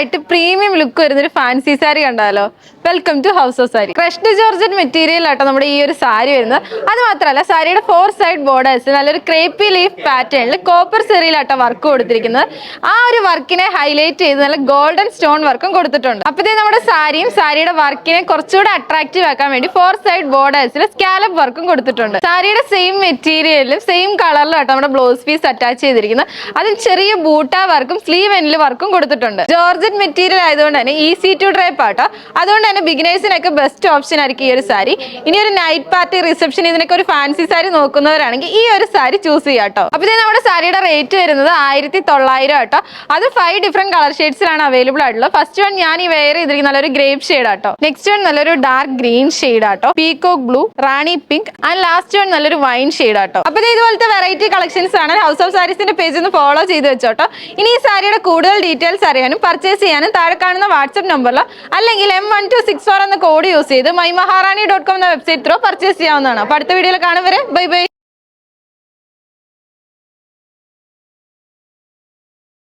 ആയിട്ട് premium look വരുന്ന ഒരു ഫാൻസി സാരി കണ്ടാലോ. Welcome to house of sari. Crushed georgette material ആട്ടോ നമ്മുടെ ഈ ഒരു സാരി വരുന്നത്. അത് മാത്രമല്ല സാരിയുടെ 4 സൈഡ് ബോർഡേഴ്സ് നല്ലൊരു ക്രേപ്പി ലീഫ് പാറ്റേണിൽ കോപ്പർ സെറിയിലാട്ടോ വർക്ക് കൊടുത്തിരിക്കുന്നത്. ആ ഒരു വർക്കിനെ ഹൈലൈറ്റ് ചെയ്ത് നല്ല ഗോൾഡൻ സ്റ്റോൺ വർക്കും കൊടുത്തിട്ടുണ്ട്. അപ്പോഴത്തേ നമ്മുടെ സാരിയുടെ വർക്കിനെ കുറച്ചുകൂടെ അട്രാക്റ്റീവ് ആക്കാൻ വേണ്ടി 4 സൈഡ് ബോർഡേഴ്സിൽ സ്കാലപ്പ് വർക്കും കൊടുത്തിട്ടുണ്ട്. സാരിയുടെ സെയിം മെറ്റീരിയലും സെയിം കളറിലും ആട്ടോ നമ്മുടെ ബ്ലൗസ് പീസ് അറ്റാച്ച് ചെയ്തിരിക്കുന്നത്. അതിൽ ചെറിയ ബൂട്ട വർക്കും സ്ലീവ് എൻഡിൽ വർക്കും കൊടുത്തിട്ടുണ്ട്. ജോർജറ്റ് മെറ്റീരിയൽ ആയതുകൊണ്ട് തന്നെ ഈസി ടു ഡ്രൈപ്പ് ആട്ടോ. അതുകൊണ്ട് തന്നെ ബിഗിനേഴ്സിനൊക്കെ ബെസ്റ്റ് ഓപ്ഷൻ ആയിരിക്കും ഈ ഒരു സാരി. ഇനി ഒരു നൈറ്റ് പാർട്ടി റിസപ്ഷൻ ഇതിനൊക്കെ ഒരു ഫാൻസി സാരി നോക്കുന്നവരാണെങ്കിൽ ഈ ഒരു സാരി ചൂസ് ചെയ്യാട്ടോ. അപ്പോൾ ഇത് നമ്മുടെ സാരിയുടെ റേറ്റ് വരുന്നത് 1900 ആട്ടോ. അത് 5 ഡിഫറെന്റ് കളർ ഷെയ്ഡ്സിലാണ് അവൈലബിൾ ആയിട്ടുള്ളത്. ഫസ്റ്റ് വൺ ഞാൻ ഈ വെയർ ചെയ്തിരിക്കുന്ന നല്ലൊരു ഗ്രേപ്പ് ഷെയ്ഡ് ആട്ടോ. നെക്സ്റ്റ് വൺ നല്ലൊരു ഡാർക്ക് ഗ്രീൻ ഷെയ്ഡ് ആട്ടോ. Peacock blue, Rani pink and last one നല്ലൊരു വൈൻ ഷെയ്ഡ് ആട്ടോ. അപ്പോൾ ഇതുപോലത്തെ വെറൈറ്റി കളക്ഷൻസ് ആണ് ഹൗസ് ഓഫ് സാരീസിന്റെ പേജ് ഒന്ന് ഫോളോ ചെയ്ത് വെച്ചോട്ടോ. ഇനി ഈ സാരിയുടെ കൂടുതൽ ഡീറ്റെയിൽസ് അറിയാനും പർച്ചേസ് ചെയ്യാനും താഴെ കാണുന്ന വാട്സ്ആപ്പ് നമ്പറിലോ അല്ലെങ്കിൽ M1264 എന്ന കോഡ് യൂസ് ചെയ്ത് mymaharani.com എന്ന വെബ്സൈറ്റ് ത്രൂ പർച്ചേസ് ചെയ്യാവുന്നതാണ്. അപ്പോൾ അടുത്ത വീഡിയോയിൽ കാണും വരെ ബൈ ബൈ.